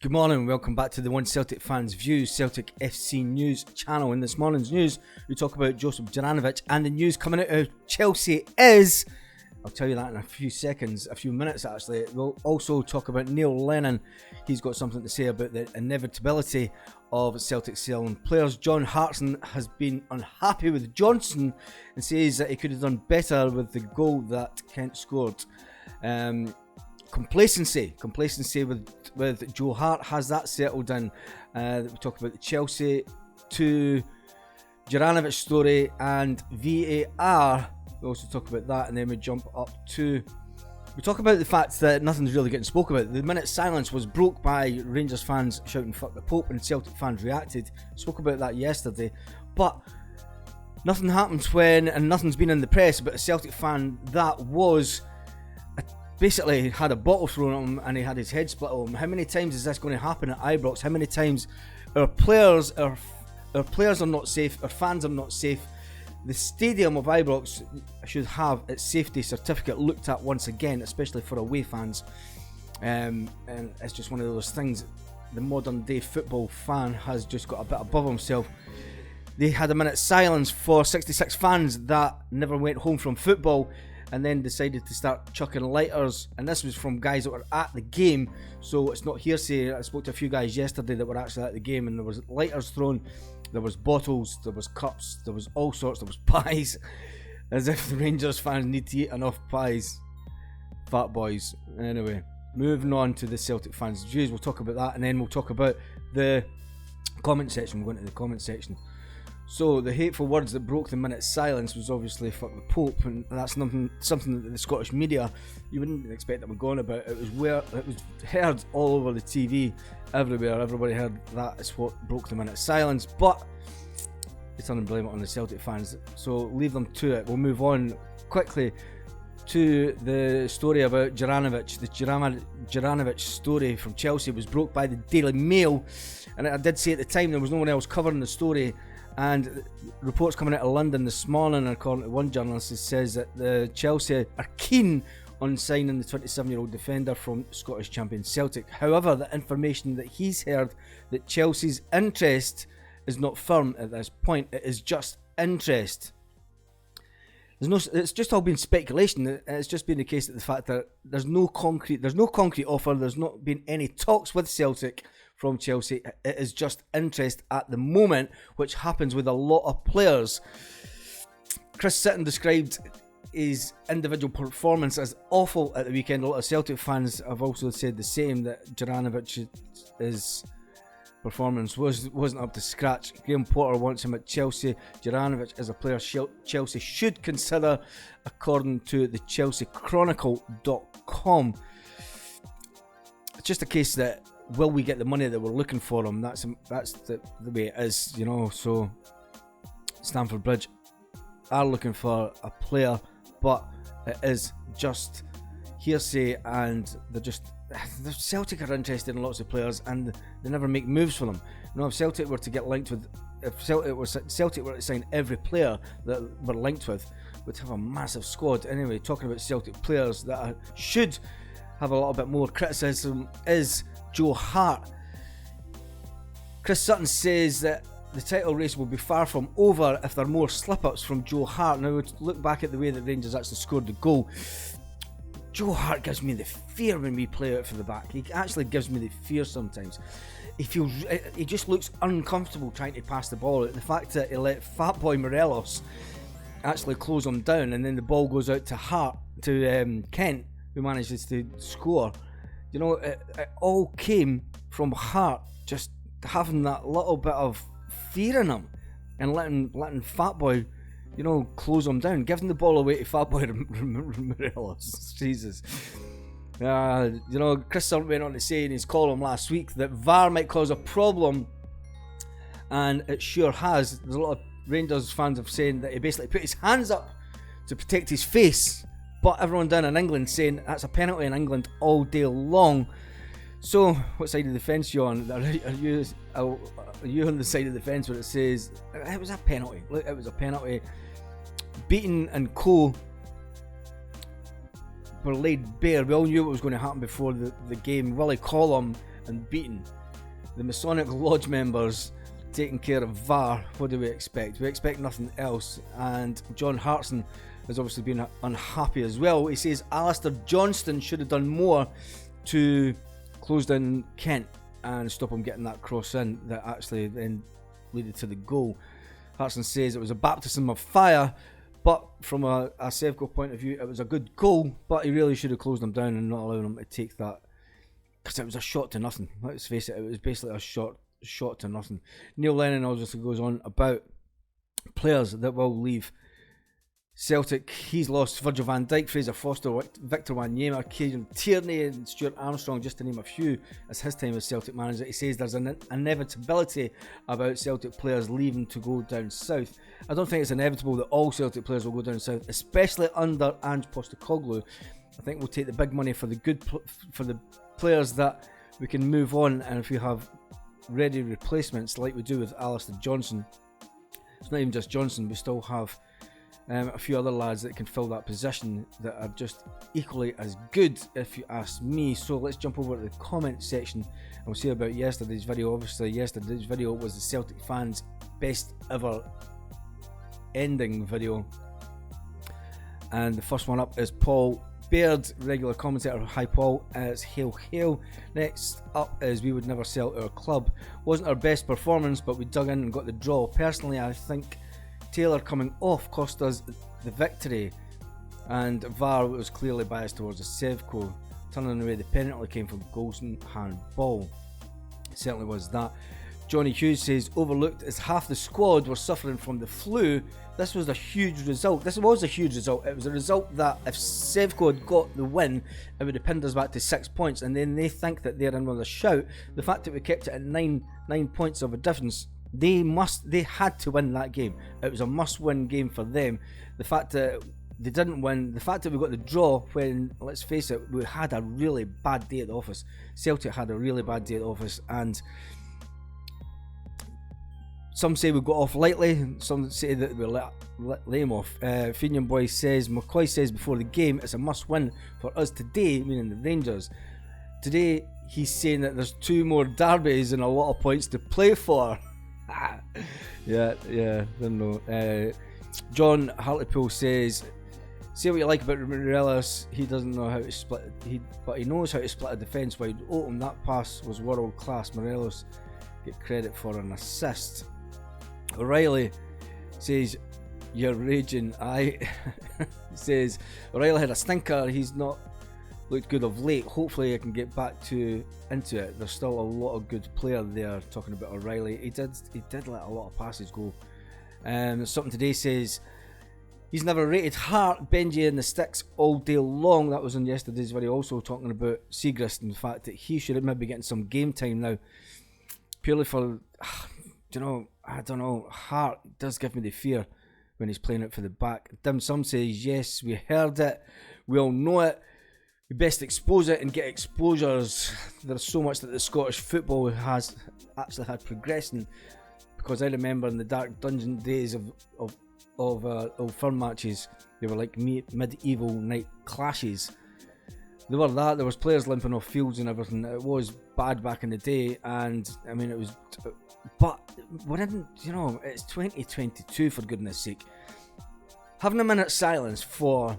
Good morning, welcome back to the One Celtic Fans View Celtic FC News channel. In this morning's news, we talk about Josip Juranovic, and the news coming out of Chelsea is, I'll tell you that in a few minutes actually. We'll also talk about Neil Lennon. He's got something to say about the inevitability of Celtic selling players. John Hartson has been unhappy with Johnson and says that he could have done better with the goal that Kent scored. Complacency with Joe Hart, has that settled in? We talk about the Chelsea to Juranovic story and VAR. We also talk about that, and then we jump up to, we talk about the fact that nothing's really getting spoken about. The minute silence was broke by Rangers fans shouting "fuck the Pope," and Celtic fans reacted. Spoke about that yesterday, but nothing happens when, and nothing's been in the press about a Celtic fan that was basically had a bottle thrown at him and he had his head split on him. How many times is this going to happen at Ibrox? How many times our players are not safe, our fans are not safe? The stadium of Ibrox should have its safety certificate looked at once again, especially for away fans. And it's just one of those things. The modern day football fan has just got a bit above himself. They had a minute's silence for 66 fans that never went home from football, and then decided to start chucking lighters, and this was from guys that were at the game, so it's not hearsay. I spoke to a few guys yesterday that were actually at the game, and there was lighters thrown, there was bottles, there was cups, there was all sorts, there was pies, as if the Rangers fans need to eat enough pies. Fat boys. Anyway, moving on to the Celtic fans' views. We'll talk about that, and then we'll talk about the comment section. We'll go into the comment section. So the hateful words that broke the minute's silence was obviously "fuck the Pope," and that's something that the Scottish media, you wouldn't expect them to go on about. It was heard all over the TV, everywhere. Everybody heard that is what broke the minute's silence, but it's turning blame it on the Celtic fans. So leave them to it. We'll move on quickly to the story about Juranovic. The Juranovic story from Chelsea was broke by the Daily Mail, and I did say at the time there was no one else covering the story. And reports coming out of London this morning, according to one journalist, it says that the Chelsea are keen on signing the 27-year-old defender from Scottish champion Celtic. However, the information that he's heard, that Chelsea's interest is not firm at this point. It is just interest. It's just all been speculation. It's just been the case that the fact that there's no concrete offer. There's not been any talks with Celtic from Chelsea. It is just interest at the moment, which happens with a lot of players. Chris Sutton described his individual performance as awful at the weekend. A lot of Celtic fans have also said the same, that Juranovic's performance wasn't up to scratch. Graham Potter wants him at Chelsea. Juranovic is a player Chelsea should consider, according to the ChelseaChronicle.com. It's just a case that, will we get the money that we're looking for him? That's the way it is, you know. So Stamford Bridge are looking for a player, but it is just hearsay, and the Celtic are interested in lots of players, and they never make moves for them. You know, if Celtic were to get linked with, if Celtic were to sign every player that we're linked with, we'd have a massive squad. Anyway, talking about Celtic players that should have a little bit more criticism is Joe Hart. Chris Sutton says that the title race will be far from over if there are more slip-ups from Joe Hart. Now, look back at the way that Rangers actually scored the goal. Joe Hart gives me the fear when we play out for the back. He actually gives me the fear sometimes. He just looks uncomfortable trying to pass the ball. The fact that he let Fatboy Morelos actually close him down, and then the ball goes out to Kent, who manages to score. You know, it all came from Hart just having that little bit of fear in him and letting Fatboy, you know, close him down, giving the ball away to Fatboy Morelos. Jesus. You know, Chris Sutton went on to say in his column last week that VAR might cause a problem, and it sure has. There's a lot of Rangers fans have saying that he basically put his hands up to protect his face, but everyone down in England saying that's a penalty in England all day long. So, what side of the fence are you on? Are you on the side of the fence where it says it was a penalty? Look, it was a penalty. Beaton and Co were laid bare. We all knew what was going to happen before the game. Willie Collum and beaten. The Masonic Lodge members taking care of VAR. What do we expect? We expect nothing else. And John Hartson has obviously been unhappy as well. He says Alistair Johnston should have done more to close down Kent and stop him getting that cross in that actually then led to the goal. Hartson says it was a baptism of fire, but from a Sevco point of view, it was a good goal, but he really should have closed them down and not allowed them to take that, because it was a shot to nothing. Let's face it, it was basically a shot to nothing. Neil Lennon also goes on about players that will leave Celtic. He's lost Virgil van Dijk, Fraser Foster, Victor Wanyama, Kieran Tierney and Stuart Armstrong, just to name a few, as his time as Celtic manager. He says there's an inevitability about Celtic players leaving to go down south. I don't think it's inevitable that all Celtic players will go down south, especially under Ange Postecoglou. I think we'll take the big money for the players that we can move on, and if we have ready replacements like we do with Alistair Johnson, it's not even just Johnson, we still have a few other lads that can fill that position that are just equally as good, if you ask me. So let's jump over to the comment section and we'll see about yesterday's video. Obviously yesterday's video was the Celtic fans' best ever ending video, and the first one up is Paul Baird, regular commentator. Hi Paul, it's hail hail. Next up is we would never sell our club. Wasn't our best performance, but we dug in and got the draw. Personally, I think Taylor coming off cost us the victory, and VAR was clearly biased towards the Sevco. Turning away the penalty came from Golson handball. It certainly was that. Johnny Hughes says overlooked as half the squad were suffering from the flu. This was a huge result. It was a result that if Sevco had got the win, it would have pinned us back to 6 points, and then they think that they're in with a shout. The fact that we kept it at 9 points of a difference, they had to win that game. It was a must-win game for them. The fact that they didn't win, the fact that we got the draw when, let's face it, we had a really bad day at the office. Celtic had a really bad day at the office, and some say we got off lightly, some say that we let him off. Fenian Boy says, McCoy says before the game, it's a must-win for us today, meaning the Rangers. Today, he's saying that there's 2 more derbies and a lot of points to play for. yeah, don't know. John Hartlepool says, say what you like about Morelos, he doesn't know how to split, but he knows how to split a defence wide open. That pass was world class. Morelos get credit for an assist. O'Reilly says, you're raging. Says O'Reilly had a stinker. He's not looked good of late. Hopefully I can get back into it. There's still a lot of good player there. Talking about O'Reilly, he did let a lot of passes go. Something Today says he's never rated Hart, Benji and the sticks all day long. That was in yesterday's video, also talking about Siegrist and the fact that he should maybe getting some game time now, purely for I don't know, Hart does give me the fear when he's playing it for the back. Dim Sum says, yes, we heard it, we all know it, we best expose it and get exposures. There's so much that the Scottish football has actually had progressing, because I remember in the dark dungeon days of Old Firm matches, they were like medieval night clashes. They were that, there was players limping off fields and everything. It was bad back in the day, and I mean it was, but we're in, it's 2022 for goodness sake. Having a minute's silence for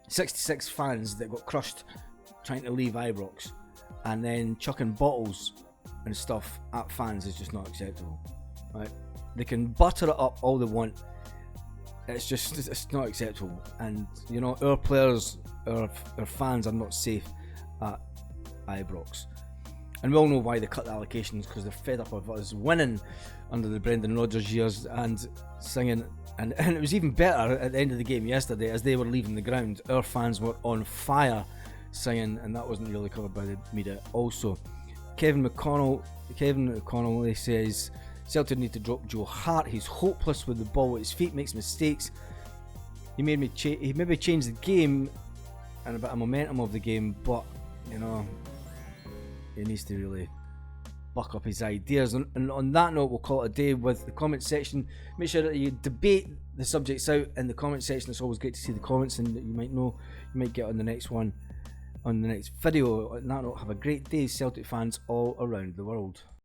66 fans that got crushed trying to leave Ibrox, and then chucking bottles and stuff at fans is just not acceptable. Right? They can butter it up all they want. It's not acceptable. And our players, our fans are not safe at Ibrox. And we all know why they cut the allocations, because they're fed up of us winning under the Brendan Rodgers years and singing. And it was even better at the end of the game yesterday, as they were leaving the ground, our fans were on fire singing, and that wasn't really covered by the media. Also, Kevin McConnell, he says Celtic need to drop Joe Hart. He's hopeless with the ball at his feet, makes mistakes. He maybe changed the game and a bit of momentum of the game, but he needs to really buck up his ideas. And on that note, we'll call it a day with the comment section. Make sure that you debate the subjects out in the comment section. It's always great to see the comments, and you might get on the next one. on the next video. On that note, have a great day, Celtic fans all around the world.